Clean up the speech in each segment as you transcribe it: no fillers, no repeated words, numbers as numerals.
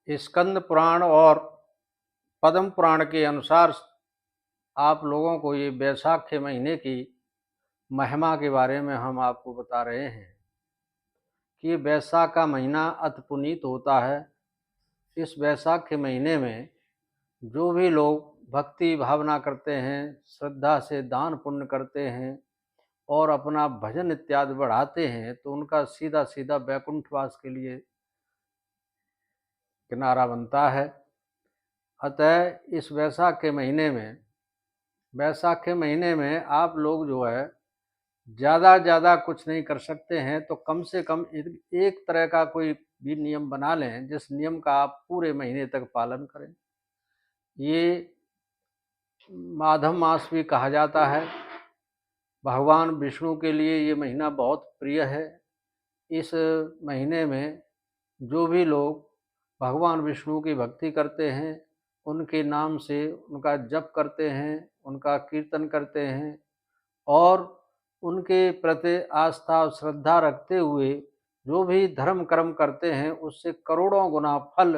स्कंद पुराण और पद्म पुराण के अनुसार आप लोगों को ये वैशाख के महीने की महिमा के बारे में हम आपको बता रहे हैं कि वैशाख का महीना अति पुनीत होता है। इस वैशाख के महीने में जो भी लोग भक्ति भावना करते हैं, श्रद्धा से दान पुण्य करते हैं और अपना भजन इत्यादि बढ़ाते हैं, तो उनका सीधा सीधा वैकुंठवास के लिए किनारा बनता है। अतः इस वैशाख के महीने में आप लोग जो है ज़्यादा कुछ नहीं कर सकते हैं, तो कम से कम एक तरह का कोई भी नियम बना लें जिस नियम का आप पूरे महीने तक पालन करें। ये माघ मास भी कहा जाता है। भगवान विष्णु के लिए ये महीना बहुत प्रिय है। इस महीने में जो भी लोग भगवान विष्णु की भक्ति करते हैं, उनके नाम से उनका जप करते हैं, उनका कीर्तन करते हैं और उनके प्रति आस्था और श्रद्धा रखते हुए जो भी धर्म कर्म करते हैं, उससे करोड़ों गुना फल,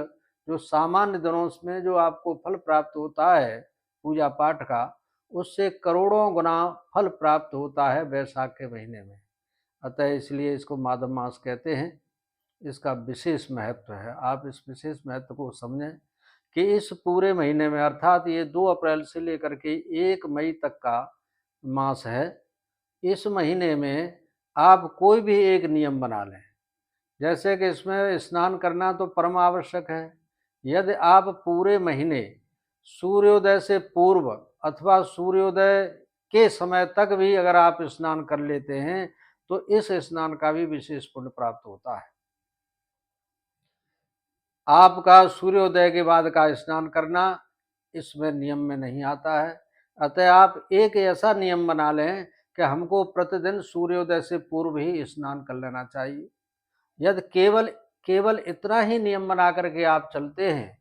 जो सामान्य दिनों में जो आपको फल प्राप्त होता है पूजा पाठ का, उससे करोड़ों गुना फल प्राप्त होता है वैशाख के महीने में। अतः इसलिए इसको माघ मास कहते हैं। इसका विशेष महत्व है। आप इस विशेष महत्व को समझें कि इस पूरे महीने में, अर्थात ये 2 अप्रैल से लेकर के 1 मई तक का मास है। इस महीने में आप कोई भी एक नियम बना लें, जैसे कि इसमें स्नान करना तो परम आवश्यक है। यदि आप पूरे महीने सूर्योदय से पूर्व अथवा सूर्योदय के समय तक भी अगर आप स्नान कर लेते हैं, तो इस स्नान का भी विशेष पुण्य प्राप्त होता है। आपका सूर्योदय के बाद का स्नान करना इसमें नियम में नहीं आता है। अतः आप एक ऐसा नियम बना लें कि हमको प्रतिदिन सूर्योदय से पूर्व ही स्नान कर लेना चाहिए। यदि केवल इतना ही नियम बना करके आप चलते हैं,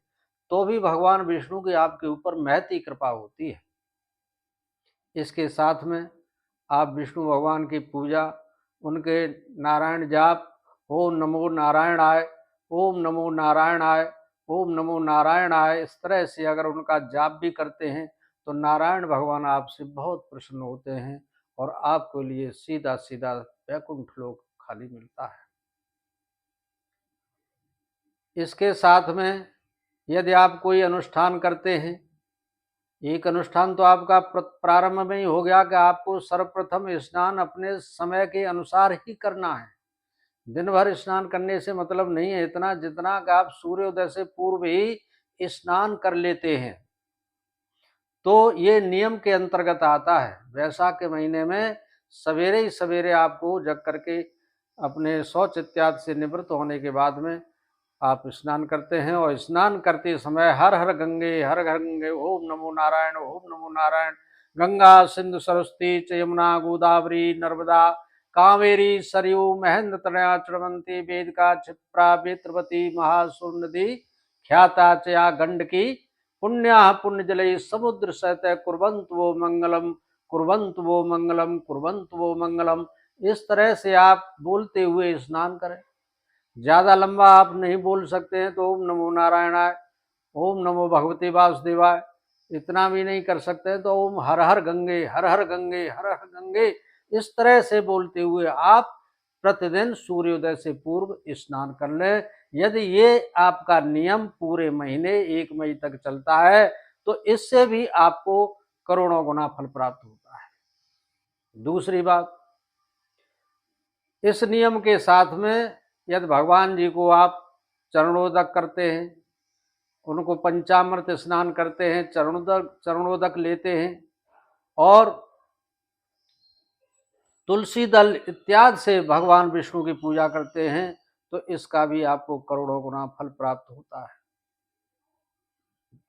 तो भी भगवान विष्णु की आपके ऊपर महती कृपा होती है। इसके साथ में आप विष्णु भगवान की पूजा, उनके नारायण जाप, ओम नमो नारायणाय, ओम नमो नारायणाय, ओम नमो नारायणाय, इस तरह से अगर उनका जाप भी करते हैं तो नारायण भगवान आपसे बहुत प्रसन्न होते हैं और आपके लिए सीधा सीधा वैकुंठ लोक खाली मिलता है। इसके साथ में यदि आप कोई अनुष्ठान करते हैं, एक अनुष्ठान तो आपका प्रारंभ में ही हो गया कि आपको सर्वप्रथम स्नान अपने समय के अनुसार ही करना है। दिन भर स्नान करने से मतलब नहीं है इतना, जितना कि आप सूर्योदय से पूर्व ही स्नान कर लेते हैं, तो ये नियम के अंतर्गत आता है। वैशाख के महीने में सवेरे ही सवेरे आपको जग करके अपने शौच इत्यादि से निवृत्त होने के बाद में आप स्नान करते हैं और स्नान करते समय हर हर गंगे, ओम नमो नारायण, ओम नमो नारायण, गंगा सिंधु सरस्वती च यमुना गोदावरी नर्मदा कावेरी सरयू महेंद्र तनया चुड़वंती वेदिका क्षिप्रा वेत्रवती महासुर नदी ख्याता चया गंडकी पुण्या पुण्य जलय समुद्र सहित कुर्वंत वो मंगलम, कुर्वंत वो मंगलम, कुर्वंत वो मंगलम। इस तरह से आप बोलते हुए स्नान करें। ज़्यादा लंबा आप नहीं बोल सकते हैं तो ओम नमो नारायणाय, ओम नमो भगवते वासुदेवाय, इतना भी नहीं कर सकते हैं तो ओम हर हर गंगे, हर हर गंगे, हर हर गंगे, इस तरह से बोलते हुए आप प्रतिदिन सूर्योदय से पूर्व स्नान कर लें। यदि ये आपका नियम पूरे महीने 1 मई तक चलता है, तो इससे भी आपको करोड़ों गुना फल प्राप्त होता है। दूसरी बात, इस नियम के साथ में यदि भगवान जी को आप चरणोदक करते हैं, उनको पंचामृत स्नान करते हैं, चरणोदक लेते हैं और तुलसी दल इत्यादि से भगवान विष्णु की पूजा करते हैं, तो इसका भी आपको करोड़ों गुना फल प्राप्त होता है।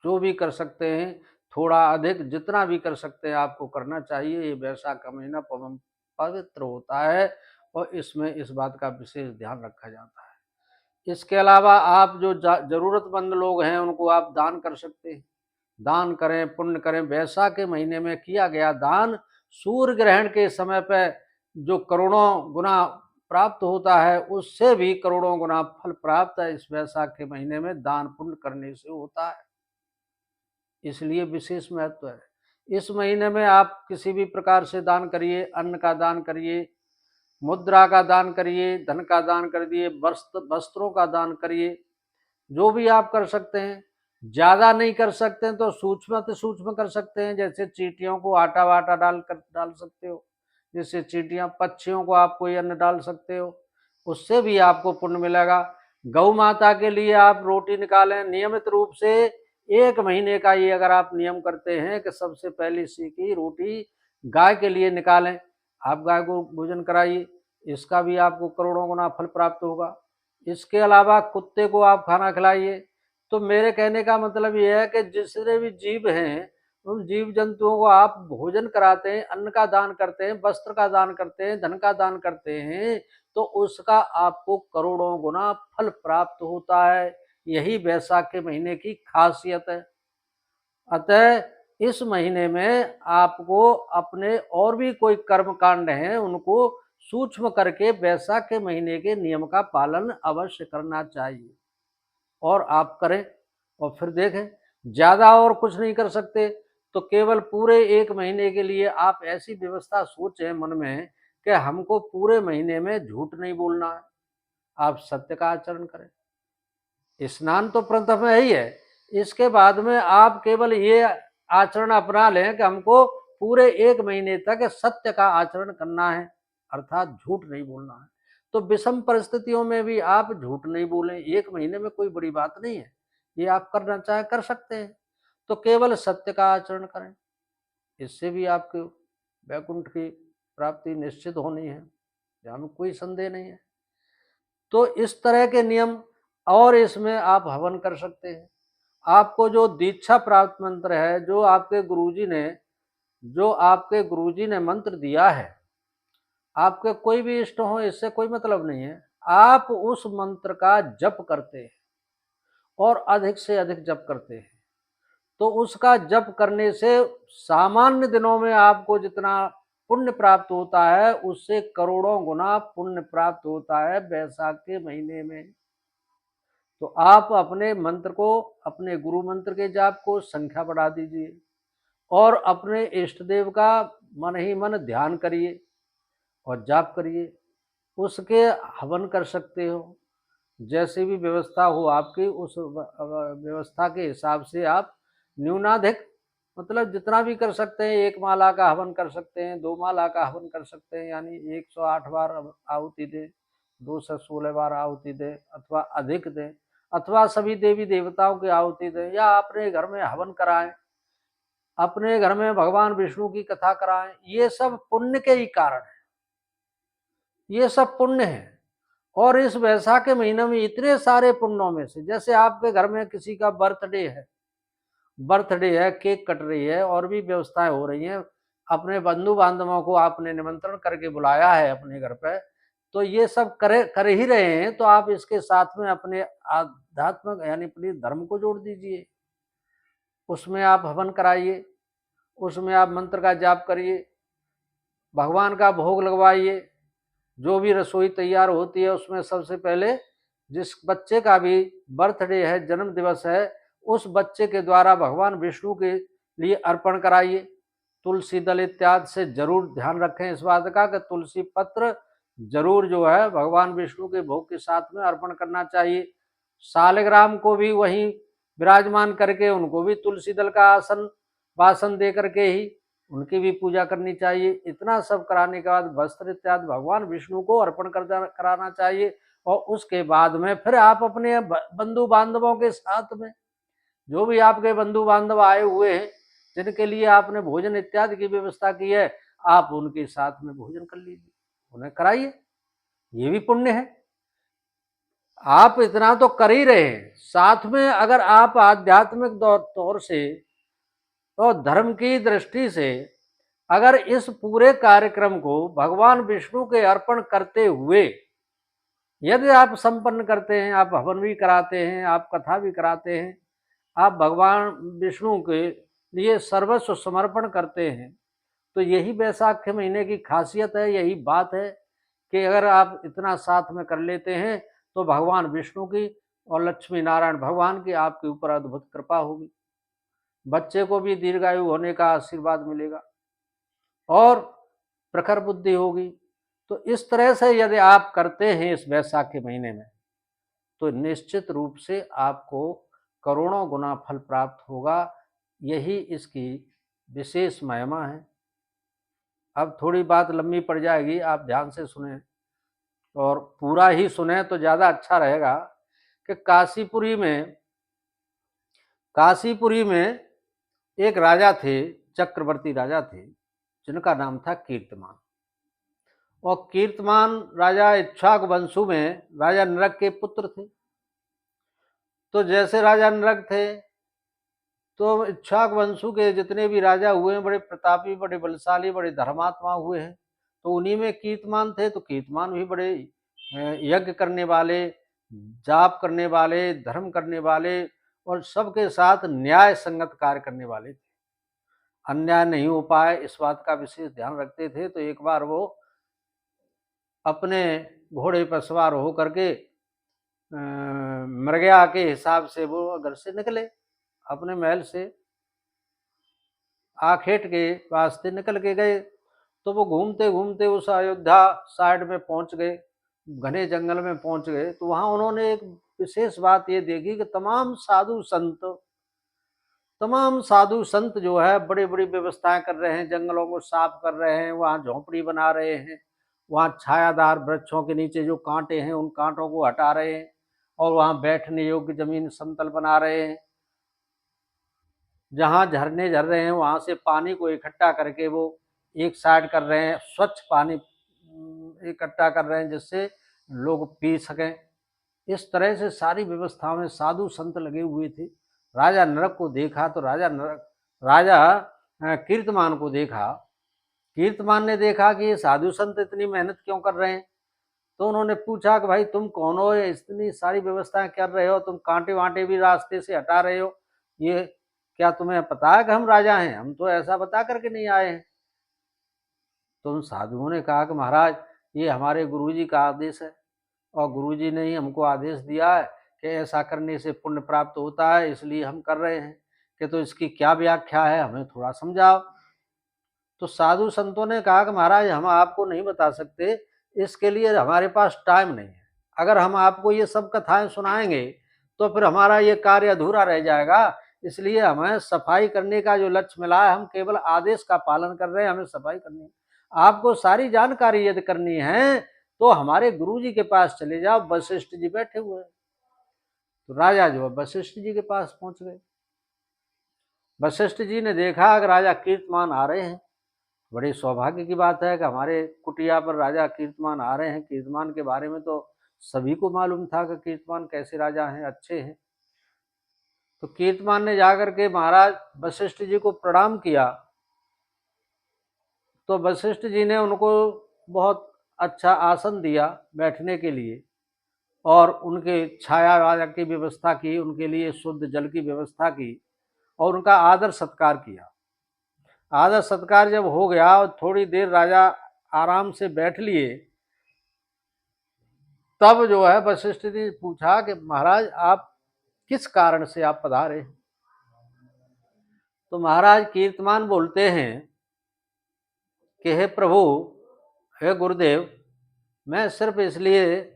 जो भी कर सकते हैं, थोड़ा अधिक जितना भी कर सकते हैं आपको करना चाहिए। ये वैशाख का महीना पवित्र होता है और इसमें इस बात का विशेष ध्यान रखा जाता है। इसके अलावा आप जो जरूरतमंद लोग हैं उनको आप दान कर सकते हैं। दान करें, पुण्य करें। वैशाख के महीने में किया गया दान सूर्य ग्रहण के समय पर जो करोड़ों गुना प्राप्त होता है उससे भी करोड़ों गुना फल प्राप्त है इस वैशाख के महीने में दान पुण्य करने से होता है, इसलिए विशेष महत्व है। इस महीने में आप किसी भी प्रकार से दान करिए, अन्न का दान करिए, मुद्रा का दान करिए, धन का दान करिए, वस्त्रों का दान करिए, जो भी आप कर सकते हैं। ज्यादा नहीं कर सकते हैं तो सूक्ष्म से सूक्ष्म कर सकते हैं, जैसे चींटियों को आटा वाटा डाल सकते हो, जैसे चींटियां, पक्षियों को आप कोई अन्न डाल सकते हो, उससे भी आपको पुण्य मिलेगा। गौ माता के लिए आप रोटी निकालें नियमित रूप से, 1 महीने का ये अगर आप नियम करते हैं कि सबसे पहली सीखी रोटी गाय के लिए निकालें, आप गाय को भोजन कराइए, इसका भी आपको करोड़ों गुना फल प्राप्त होगा। इसके अलावा कुत्ते को आप खाना खिलाइए। तो मेरे कहने का मतलब ये है कि जितने भी जीव हैं उन जीव जंतुओं को आप भोजन कराते हैं, अन्न का दान करते हैं, वस्त्र का दान करते हैं, धन का दान करते हैं, तो उसका आपको करोड़ों गुना फल प्राप्त होता है। यही वैशाख के महीने की खासियत है। अतः इस महीने में आपको अपने और भी कोई कर्म कांड हैं उनको सूक्ष्म करके वैशाख के महीने के नियम का पालन अवश्य करना चाहिए, और आप करें और फिर देखें। ज्यादा और कुछ नहीं कर सकते तो केवल पूरे 1 महीने के लिए आप ऐसी व्यवस्था सोचें मन में कि हमको पूरे महीने में झूठ नहीं बोलना है, आप सत्य का आचरण करें। स्नान तो प्रथम है ही है, इसके बाद में आप केवल ये आचरण अपना लें कि हमको पूरे 1 महीने तक सत्य का आचरण करना है, अर्थात झूठ नहीं बोलना है। तो विषम परिस्थितियों में भी आप झूठ नहीं बोलें, 1 महीने में कोई बड़ी बात नहीं है, ये आप करना चाहे कर सकते हैं। तो केवल सत्य का आचरण करें, इससे भी आपको वैकुंठ की प्राप्ति निश्चित होनी है, यहाँ में कोई संदेह नहीं है। तो इस तरह के नियम, और इसमें आप हवन कर सकते हैं। आपको जो दीक्षा प्राप्त मंत्र है, जो आपके गुरुजी ने मंत्र दिया है, आपके कोई भी इष्ट हो इससे कोई मतलब नहीं है, आप उस मंत्र का जप करते हैं और अधिक से अधिक जप करते हैं, तो उसका जप करने से सामान्य दिनों में आपको जितना पुण्य प्राप्त होता है उससे करोड़ों गुना पुण्य प्राप्त होता है वैशाख के महीने में। तो आप अपने मंत्र को, अपने गुरु मंत्र के जाप को संख्या बढ़ा दीजिए और अपने इष्ट देव का मन ही मन ध्यान करिए और जाप करिए, उसके हवन कर सकते हो। जैसी भी व्यवस्था हो आपकी, उस व्यवस्था के हिसाब से आप न्यूनाधिक, मतलब जितना भी कर सकते हैं, 1 माला का हवन कर सकते हैं, 2 माला का हवन कर सकते हैं, यानी 108 बार आहुति दें, 2 से 16 बार आहुति दें, अथवा अधिक दें, अथवा सभी देवी देवताओं की आहुति दें, या अपने घर में हवन कराएं, अपने घर में भगवान विष्णु की कथा कराएं। ये सब पुण्य के ही कारण है, ये सब पुण्य है। और इस वैशाख के महीने में इतने सारे पुण्यों में से, जैसे आपके घर में किसी का बर्थडे है, केक कट रही है, और भी व्यवस्थाएं हो रही हैं, अपने बंधु बांधवों को आपने निमंत्रण करके बुलाया है अपने घर पे, तो ये सब कर ही रहे हैं, तो आप इसके साथ में अपने आध्यात्मिक यानी अपने धर्म को जोड़ दीजिए, उसमें आप हवन कराइए, उसमें आप मंत्र का जाप करिए, भगवान का भोग लगवाइए। जो भी रसोई तैयार होती है उसमें सबसे पहले जिस बच्चे का भी बर्थडे है, जन्म दिवस है, उस बच्चे के द्वारा भगवान विष्णु के लिए अर्पण कराइए। तुलसी दल इत्यादि से जरूर ध्यान रखें इस बात का कि तुलसी पत्र जरूर जो है भगवान विष्णु के भोग के साथ में अर्पण करना चाहिए। शालिग्राम को भी वहीं विराजमान करके उनको भी तुलसी दल का आसन वासन दे करके ही उनकी भी पूजा करनी चाहिए। इतना सब कराने के बाद वस्त्र इत्यादि भगवान विष्णु को अर्पण कराना चाहिए, और उसके बाद में फिर आप अपने बंधु बांधवों के साथ में, जो भी आपके बंधु बांधव आए हुए हैं जिनके लिए आपने भोजन इत्यादि की व्यवस्था की है, आप उनके साथ में भोजन कर लीजिए, उन्हें कराइए, ये भी पुण्य है। आप इतना तो कर ही रहे हैं, साथ में अगर आप आध्यात्मिक तौर से और धर्म की दृष्टि से अगर इस पूरे कार्यक्रम को भगवान विष्णु के अर्पण करते हुए यदि आप संपन्न करते हैं, आप हवन भी कराते हैं, आप कथा भी कराते हैं, आप भगवान विष्णु के लिए सर्वस्व समर्पण करते हैं, तो यही वैशाख के महीने की खासियत है, यही बात है कि अगर आप इतना साथ में कर लेते हैं तो भगवान विष्णु की और लक्ष्मी नारायण भगवान की आपके ऊपर अद्भुत कृपा होगी, बच्चे को भी दीर्घायु होने का आशीर्वाद मिलेगा और प्रखर बुद्धि होगी। तो इस तरह से यदि आप करते हैं इस वैशाख के महीने में तो निश्चित रूप से आपको करोड़ों गुना फल प्राप्त होगा। यही इसकी विशेष महिमा है। अब थोड़ी बात लंबी पड़ जाएगी, आप ध्यान से सुने और पूरा ही सुने तो ज़्यादा अच्छा रहेगा। कि काशीपुरी में एक राजा थे, चक्रवर्ती राजा थे, जिनका नाम था कीर्तिमान। और कीर्तिमान राजा इक्ष्वाकु वंशु में राजा नरक के पुत्र थे। तो जैसे राजा नरक थे तो इक्ष्वाकु वंशु के जितने भी राजा हुए हैं बड़े प्रतापी, बड़े बलशाली, बड़े धर्मात्मा हुए हैं। तो उन्हीं में कीर्तिमान थे। तो कीर्तिमान भी बड़े यज्ञ करने वाले, जाप करने वाले, धर्म करने वाले और सबके साथ न्याय संगत कार्य करने वाले थे। अन्याय नहीं हो पाए इस बात का विशेष ध्यान रखते थे। तो एक बार वो अपने घोड़े पर सवार होकर के मृगया के हिसाब से वो घर से निकले, अपने महल से आखेट के वास्ते निकल के गए। तो वो घूमते घूमते उस अयोध्या साइड में पहुंच गए, घने जंगल में पहुंच गए। तो वहां उन्होंने एक विशेष बात ये देखी कि तमाम साधु संत जो है बड़ी बड़ी व्यवस्थाएं कर रहे हैं, जंगलों को साफ कर रहे हैं, वहां झोंपड़ी बना रहे हैं, वहां छायादार वृक्षों के नीचे जो कांटे हैं उन कांटों को हटा रहे हैं और वहां बैठने योग्य जमीन समतल बना रहे हैं। जहाँ झरने झर रहे हैं वहां से पानी को इकट्ठा करके वो एक साइड कर रहे हैं, स्वच्छ पानी इकट्ठा कर रहे हैं जिससे लोग पी सकें। इस तरह से सारी व्यवस्थाओं में साधु संत लगे हुए थे। राजा नरक को देखा तो राजा कीर्तिमान को देखा। कीर्तिमान ने देखा कि ये साधु संत इतनी मेहनत क्यों कर रहे हैं। तो उन्होंने पूछा कि भाई तुम कौन हो, इतनी सारी व्यवस्थाएं कर रहे हो, तुम कांटे वांटे भी रास्ते से हटा रहे हो, ये क्या तुम्हें पता है कि हम राजा हैं? हम तो ऐसा बता करके नहीं आए हैं। तो उन साधुओं ने कहा कि महाराज ये हमारे गुरुजी का आदेश है और गुरुजी ने ही हमको आदेश दिया है कि ऐसा करने से पुण्य प्राप्त होता है, इसलिए हम कर रहे हैं। कि तो इसकी क्या व्याख्या है, हमें थोड़ा समझाओ। तो साधु संतों ने कहा कि महाराज हम आपको नहीं बता सकते, इसके लिए हमारे पास टाइम नहीं है। अगर हम आपको ये सब कथाएं सुनाएंगे तो फिर हमारा ये कार्य अधूरा रह जाएगा। इसलिए हमें सफाई करने का जो लक्ष्य मिला है, हम केवल आदेश का पालन कर रहे हैं, हमें सफाई करनी है। आपको सारी जानकारी यदि करनी है तो हमारे गुरु जी के पास चले जाओ, वशिष्ठ जी बैठे हुए हैं। तो राजा जो है वशिष्ठ जी के पास पहुंच गए। वशिष्ठ जी ने देखा कि राजा कीर्तिमान आ रहे हैं। बड़ी सौभाग्य की बात है कि हमारे कुटिया पर राजा कीर्तिमान आ रहे हैं। कीर्तिमान के बारे में तो सभी को मालूम था कि कीर्तिमान कैसे राजा हैं, अच्छे हैं। तो कीर्तिमान ने जाकर के महाराज वशिष्ठ जी को प्रणाम किया। तो वशिष्ठ जी ने उनको बहुत अच्छा आसन दिया बैठने के लिए और उनके छाया वाया की व्यवस्था की, उनके लिए शुद्ध जल की व्यवस्था की और उनका आदर सत्कार किया। आदर सत्कार जब हो गया और थोड़ी देर राजा आराम से बैठ लिए, तब जो है वशिष्ठ जी पूछा कि महाराज आप किस कारण से आप पधारे? तो महाराज कीर्तिमान बोलते हैं कि हे प्रभु, हे गुरुदेव, मैं सिर्फ इसलिए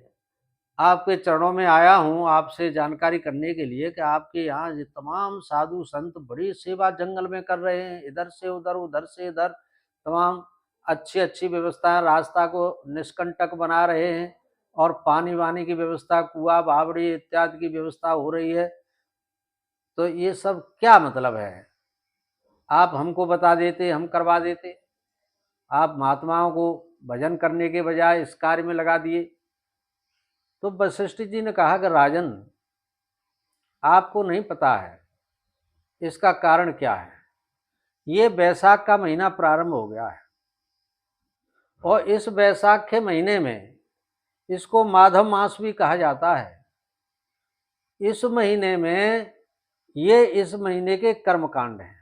आपके चरणों में आया हूँ आपसे जानकारी करने के लिए कि आपके यहाँ ये तमाम साधु संत बड़ी सेवा जंगल में कर रहे हैं, इधर से उधर उधर से इधर तमाम अच्छी अच्छी व्यवस्थाएं, रास्ता को निष्कंटक बना रहे हैं और पानी वानी की व्यवस्था, कुआं बावड़ी इत्यादि की व्यवस्था हो रही है। तो ये सब क्या मतलब है? आप हमको बता देते, हम करवा देते। आप महात्माओं को भजन करने के बजाय इस कार्य में लगा दिए। तो वशिष्ठ जी ने कहा कि राजन, आपको नहीं पता है इसका कारण क्या है। ये वैशाख का महीना प्रारंभ हो गया है और इस वैशाख के महीने में इसको माधव मास भी कहा जाता है। इस महीने में ये इस महीने के कर्मकांड हैं।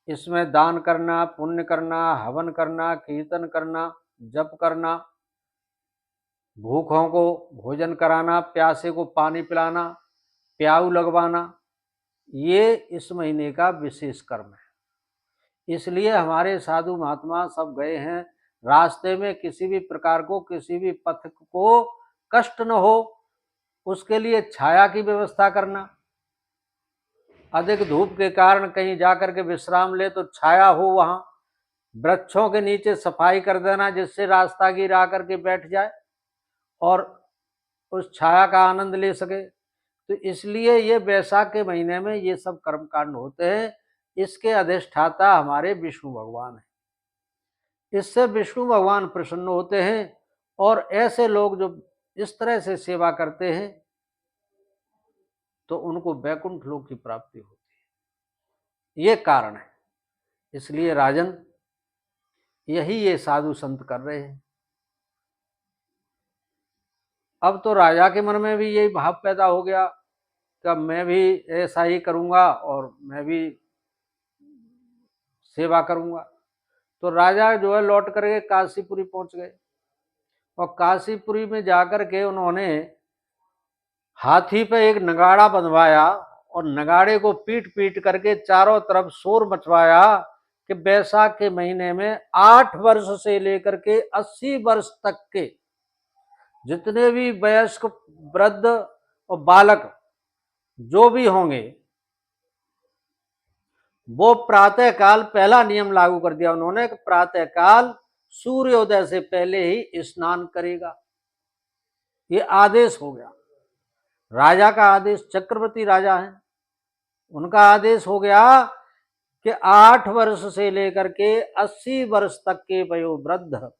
इसमें दान करना, पुण्य करना, हवन करना, कीर्तन करना, जप करना, भूखों को भोजन कराना, प्यासे को पानी पिलाना, प्याऊ लगवाना, ये इस महीने का विशेष कर्म है। इसलिए हमारे साधु महात्मा सब गए हैं, रास्ते में किसी भी प्रकार को, किसी भी पथिक को कष्ट न हो, उसके लिए छाया की व्यवस्था करना। अधिक धूप के कारण कहीं जाकर के विश्राम ले तो छाया हो, वहां वृक्षों के नीचे सफाई कर देना, जिससे रास्तागीर आकर के बैठ जाए और उस छाया का आनंद ले सके। तो इसलिए ये वैशाख के महीने में ये सब कर्मकांड होते हैं। इसके अधिष्ठाता हमारे विष्णु भगवान हैं। इससे विष्णु भगवान प्रसन्न होते हैं और ऐसे लोग जो इस तरह से सेवा करते हैं तो उनको वैकुंठ लोक की प्राप्ति होती है। ये कारण है। इसलिए राजन, यही ये साधु संत कर रहे हैं। अब तो राजा के मन में भी यही भाव पैदा हो गया कि अब मैं भी ऐसा ही करूंगा और मैं भी सेवा करूंगा। तो राजा जो है लौट करके काशीपुरी पहुंच गए और काशीपुरी में जाकर के उन्होंने हाथी पे एक नगाड़ा बंधवाया और नगाड़े को पीट पीट करके चारों तरफ शोर मचवाया कि बैसाख के महीने में 8 वर्ष से लेकर के 80 वर्ष तक के जितने भी वयस्क, वृद्ध और बालक जो भी होंगे, वो प्रातः काल, पहला नियम लागू कर दिया उन्होंने कि प्रातः काल सूर्योदय से पहले ही स्नान करेगा। ये आदेश हो गया, राजा का आदेश। चक्रवर्ती राजा है, उनका आदेश हो गया कि 8 वर्ष से लेकर के 80 वर्ष तक के वयोवृद्ध,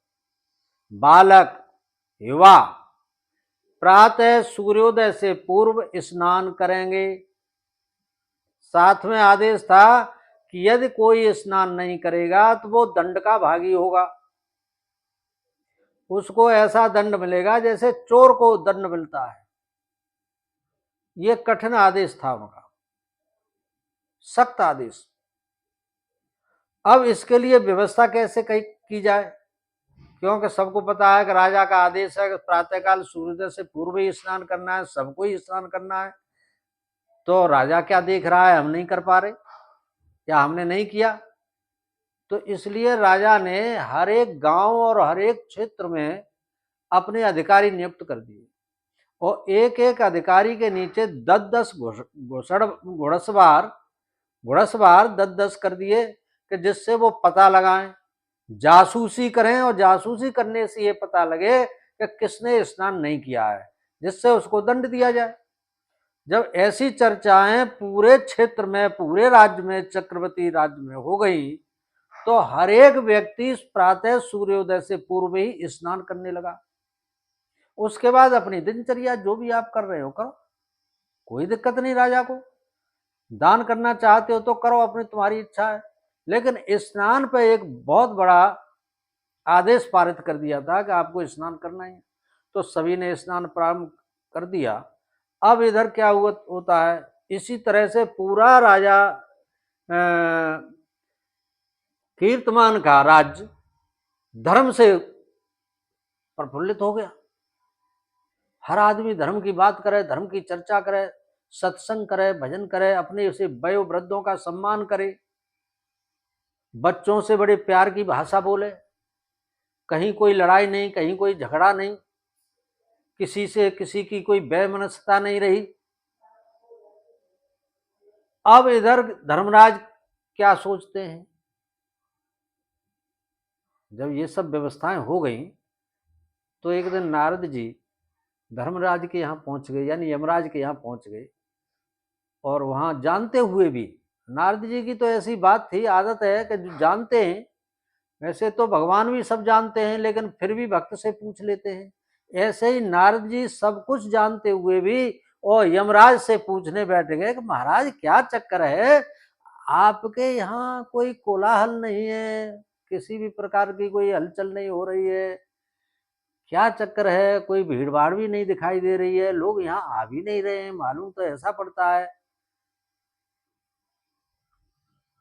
बालक, युवा प्रातः सूर्योदय से पूर्व स्नान करेंगे। साथ में आदेश था कि यदि कोई स्नान नहीं करेगा तो वो दंड का भागी होगा। उसको ऐसा दंड मिलेगा जैसे चोर को दंड मिलता है। ये कठिन आदेश था उनका, सख्त आदेश। अब इसके लिए व्यवस्था कैसे की जाए, क्योंकि सबको पता है कि राजा का आदेश है कि प्रातःकाल सूर्योदय से पूर्व ही स्नान करना है, सबको ही स्नान करना है। तो राजा क्या देख रहा है, हम नहीं कर पा रहे या हमने नहीं किया। तो इसलिए राजा ने हर एक गांव और हर एक क्षेत्र में अपने अधिकारी नियुक्त कर दिए और एक एक अधिकारी के नीचे 10-10 घुड़सवार 10-10 कर दिए कि जिससे वो पता लगाएं, जासूसी करें और जासूसी करने से ये पता लगे कि किसने स्नान नहीं किया है, जिससे उसको दंड दिया जाए। जब ऐसी चर्चाएं पूरे क्षेत्र में, पूरे राज्य में, चक्रवर्ती राज्य में हो गई तो हर एक व्यक्ति प्रातः सूर्योदय से पूर्व ही स्नान करने लगा। उसके बाद अपनी दिनचर्या जो भी आप कर रहे हो करो, कोई दिक्कत नहीं। राजा को दान करना चाहते हो तो करो, अपनी तुम्हारी इच्छा है। लेकिन स्नान पे एक बहुत बड़ा आदेश पारित कर दिया था कि आपको स्नान करना ही। तो सभी ने स्नान प्रारंभ कर दिया। अब इधर क्या होता है, इसी तरह से पूरा राजा कीर्तमान का राज्य धर्म से प्रफुल्लित हो गया। हर आदमी धर्म की बात करे, धर्म की चर्चा करे, सत्संग करे, भजन करे, अपने उसे वयोवृद्धों का सम्मान करे, बच्चों से बड़े प्यार की भाषा बोले, कहीं कोई लड़ाई नहीं, कहीं कोई झगड़ा नहीं, किसी से किसी की कोई वैमनस्यता नहीं रही। अब इधर धर्मराज क्या सोचते हैं, जब ये सब व्यवस्थाएं हो गई तो एक दिन नारद जी धर्मराज के यहाँ पहुंच गए, यानी यमराज के यहाँ पहुंच गए। और वहां जानते हुए भी, नारद जी की तो ऐसी बात थी, आदत है कि जो जानते हैं, वैसे तो भगवान भी सब जानते हैं लेकिन फिर भी भक्त से पूछ लेते हैं। ऐसे ही नारद जी सब कुछ जानते हुए भी और यमराज से पूछने बैठ गए कि महाराज क्या चक्कर है, आपके यहाँ कोई कोलाहल नहीं है, किसी भी प्रकार की कोई हलचल नहीं हो रही है, क्या चक्कर है, कोई भीड़ भाड़ भी नहीं दिखाई दे रही है, लोग यहाँ आ भी नहीं रहे हैं, मालूम तो ऐसा पड़ता है।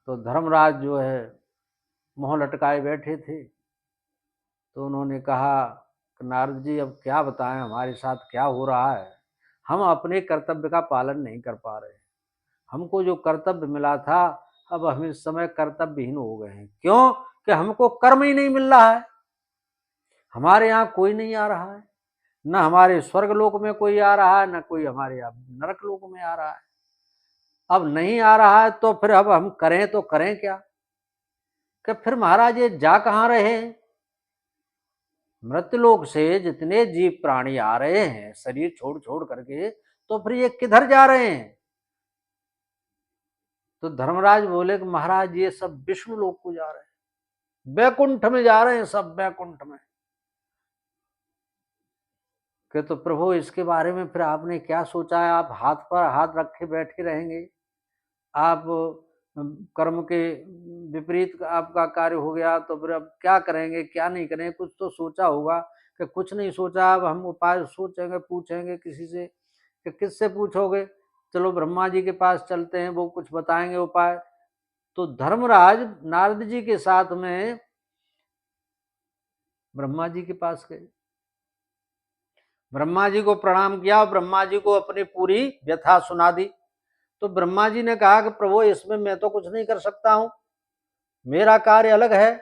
तो धर्मराज जो है मुंह लटकाए बैठे थे। तो उन्होंने कहा नारद जी अब क्या बताएं हमारे साथ क्या हो रहा है। हम अपने कर्तव्य का पालन नहीं कर पा रहे। हमको जो कर्तव्य मिला था अब हम इस समय कर्तव्यहीन हो गए हैं। क्यों? कि हमको कर्म ही नहीं मिल रहा है। हमारे यहाँ कोई नहीं आ रहा है, न हमारे स्वर्ग लोक में कोई आ रहा है, न कोई हमारे यहाँ नरक लोक में आ रहा है। अब नहीं आ रहा है तो फिर अब हम करें तो करें क्या? कि फिर महाराज ये जा कहाँ रहे हैं? मृत्यलोक से जितने जीव प्राणी आ रहे हैं शरीर छोड़ छोड़ करके, तो फिर ये किधर जा रहे हैं? तो धर्मराज बोले कि महाराज ये सब विष्णु लोक को जा रहे हैं, बैकुंठ में जा रहे हैं, सब बैकुंठ में। कि तो प्रभु इसके बारे में फिर आपने क्या सोचा है? आप हाथ पर हाथ रखे बैठे रहेंगे? आप कर्म के विपरीत आपका कार्य हो गया तो फिर अब क्या करेंगे क्या नहीं करेंगे? कुछ तो सोचा होगा। कि कुछ नहीं सोचा। अब हम उपाय सोचेंगे, पूछेंगे किसी से। कि किससे पूछोगे? चलो ब्रह्मा जी के पास चलते हैं, वो कुछ बताएंगे उपाय। तो धर्मराज नारद जी के साथ में ब्रह्मा जी के पास गए। ब्रह्मा जी को प्रणाम किया, ब्रह्मा जी को अपनी पूरी व्यथा सुना दी। तो ब्रह्मा जी ने कहा कि प्रभु इसमें मैं तो कुछ नहीं कर सकता हूं, मेरा कार्य अलग है।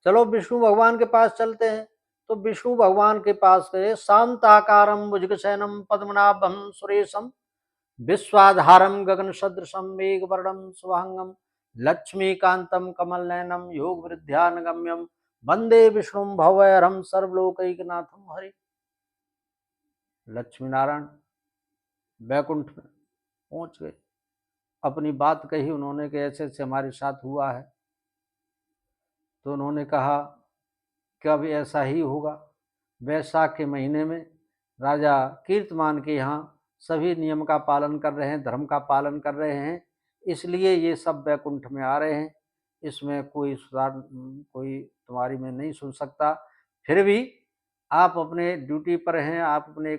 चलो विष्णु भगवान के पास चलते हैं। तो विष्णु भगवान के पास गए। शांताकारम भुजगशयनम पद्मनाभम सुरेशम विश्वाधारम गगन सदृशम मेघवर्णम शुभांगम लक्ष्मीकांतम कमल नयनम योग वृद्ध्यानगम्यम वंदे विष्णु भवैरम सर्वलोकैकनाथम हरि। लक्ष्मी नारायण बैकुंठ में पहुंच गए। अपनी बात कही उन्होंने कि ऐसे ऐसे हमारे साथ हुआ है। तो उन्होंने कहा कि अब ऐसा ही होगा। वैशाख के महीने में राजा कीर्तमान के यहाँ सभी नियम का पालन कर रहे हैं, धर्म का पालन कर रहे हैं, इसलिए ये सब बैकुंठ में आ रहे हैं। इसमें कोई सुधार कोई तुम्हारी में नहीं सुन सकता। फिर भी आप अपने ड्यूटी पर हैं, आप अपने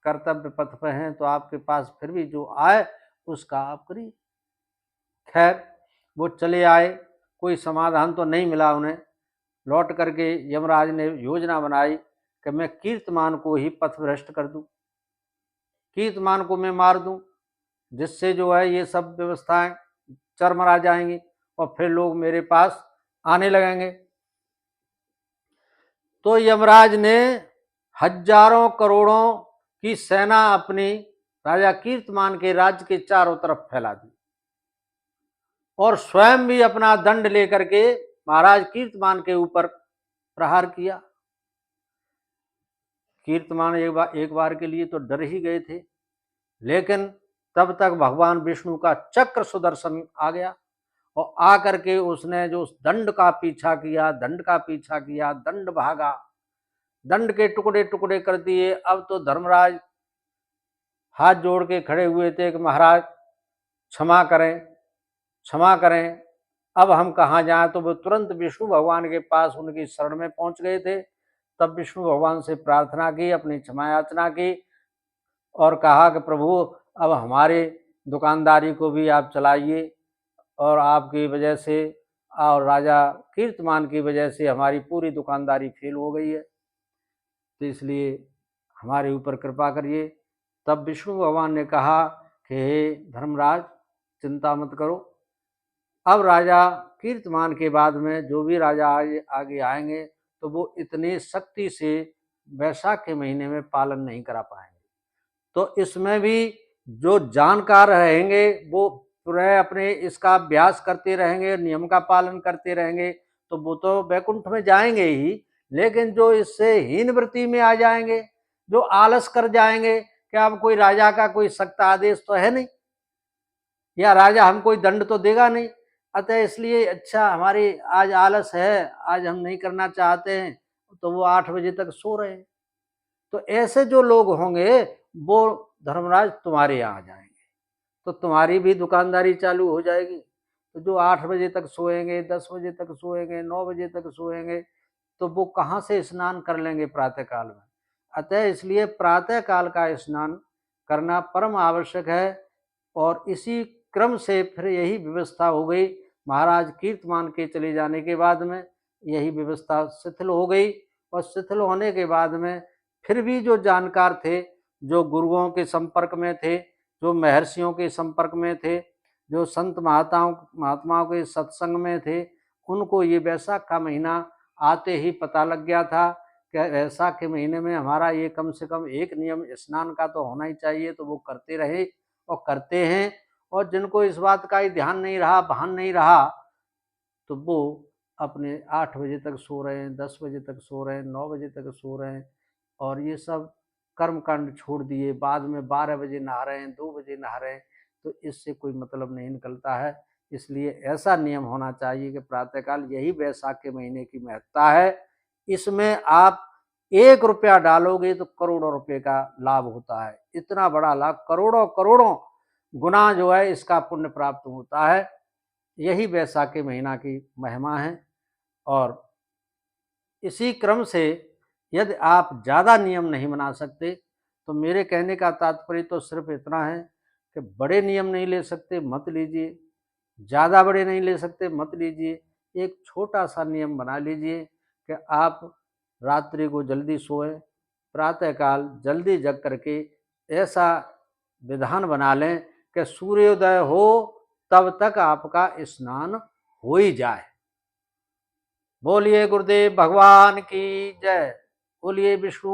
कर्तव्य पथ पर हैं, तो आपके पास फिर भी जो आए उसका आप करिए। खैर वो चले आए, कोई समाधान तो नहीं मिला उन्हें। लौट करके यमराज ने योजना बनाई कि मैं कीर्तमान को ही पथभ्रष्ट कर दूं, कीर्तमान को मैं मार दूं, जिससे जो है ये सब व्यवस्थाएं चरमरा जाएंगी और फिर लोग मेरे पास आने लगेंगे। तो यमराज ने हजारों करोड़ों की सेना अपनी राजा कीर्तमान के राज्य के चारों तरफ फैला दी और स्वयं भी अपना दंड लेकर के महाराज कीर्तमान के ऊपर प्रहार किया। कीर्तमान एक बार के लिए तो डर ही गए थे, लेकिन तब तक भगवान विष्णु का चक्र सुदर्शन आ गया और आकर के उसने जो उस दंड का पीछा किया, दंड का पीछा किया, दंड भागा, दंड के टुकड़े टुकड़े कर दिए। अब तो धर्मराज हाथ जोड़ के खड़े हुए थे कि महाराज क्षमा करें, क्षमा करें, अब हम कहाँ जाएं। तो वो तुरंत विष्णु भगवान के पास उनकी शरण में पहुंच गए थे। तब विष्णु भगवान से प्रार्थना की, अपनी क्षमा याचना की और कहा कि प्रभु अब हमारे दुकानदारी को भी आप चलाइए और आपकी वजह से और राजा कीर्तमान की वजह से हमारी पूरी दुकानदारी फेल हो गई है, तो इसलिए हमारे ऊपर कृपा करिए। तब विष्णु भगवान ने कहा कि हे धर्मराज चिंता मत करो, अब राजा कीर्तमान के बाद में जो भी राजा आगे आएंगे तो वो इतनी सख्ती से वैशाख के महीने में पालन नहीं करा पाएंगे। तो इसमें भी जो जानकार रहेंगे वो पूरे अपने इसका अभ्यास करते रहेंगे, नियम का पालन करते रहेंगे, तो वो तो वैकुंठ में जाएंगे ही। लेकिन जो इससे हीन वृत्ति में आ जाएंगे, जो आलस कर जाएंगे कि अब कोई राजा का कोई सख्त आदेश तो है नहीं, या राजा हम कोई दंड तो देगा नहीं, अतः इसलिए अच्छा हमारी आज आलस है, आज हम नहीं करना चाहते हैं, तो वो 8 बजे तक सो रहे हैं। तो ऐसे जो लोग होंगे वो धर्मराज तुम्हारे यहाँ आ जाएंगे, तो तुम्हारी भी दुकानदारी चालू हो जाएगी। तो जो 8 बजे तक सोएंगे, 10 बजे तक सोएंगे, 9 बजे तक सोएंगे, तो वो कहाँ से स्नान कर लेंगे प्रातः काल में। अतः इसलिए प्रातः काल का स्नान करना परम आवश्यक है। और इसी क्रम से फिर यही व्यवस्था हो गई। महाराज कीर्तमान के चले जाने के बाद में यही व्यवस्था शिथिल हो गई और शिथिल होने के बाद में फिर भी जो जानकार थे, जो गुरुओं के संपर्क में थे, जो महर्षियों के संपर्क में थे, जो संत महात्माओं के सत्संग में थे, उनको ये वैशाख का महीना आते ही पता लग गया था कि वैशाख के महीने में हमारा ये कम से कम एक नियम स्नान का तो होना ही चाहिए, तो वो करते रहे और करते हैं। और जिनको इस बात का ही ध्यान नहीं रहा, भान नहीं रहा, तो वो अपने 8 बजे तक सो रहे हैं, 10 बजे तक सो रहे हैं, 9 बजे तक सो रहे हैं और ये सब कर्मकांड छोड़ दिए। बाद में 12 बजे नहा रहे हैं, 2 बजे नहा रहे हैं, तो इससे कोई मतलब नहीं निकलता है। इसलिए ऐसा नियम होना चाहिए कि प्रातःकाल, यही वैशाख के महीने की महत्ता है। इसमें आप 1 रुपया डालोगे तो करोड़ों रुपए का लाभ होता है। इतना बड़ा लाभ, करोड़ों करोड़ों गुना जो है इसका पुण्य प्राप्त होता है। यही वैशाख के महीना की महिमा है। और इसी क्रम से यदि आप ज़्यादा नियम नहीं बना सकते, तो मेरे कहने का तात्पर्य तो सिर्फ इतना है कि बड़े नियम नहीं ले सकते मत लीजिए, ज़्यादा बड़े नहीं ले सकते मत लीजिए। एक छोटा सा नियम बना लीजिए कि आप रात्रि को जल्दी सोएं, प्रातःकाल जल्दी जग करके ऐसा विधान बना लें कि सूर्योदय हो तब तक आपका स्नान हो ही जाए। बोलिए गुरुदेव भगवान की जय। बोलिए विष्णु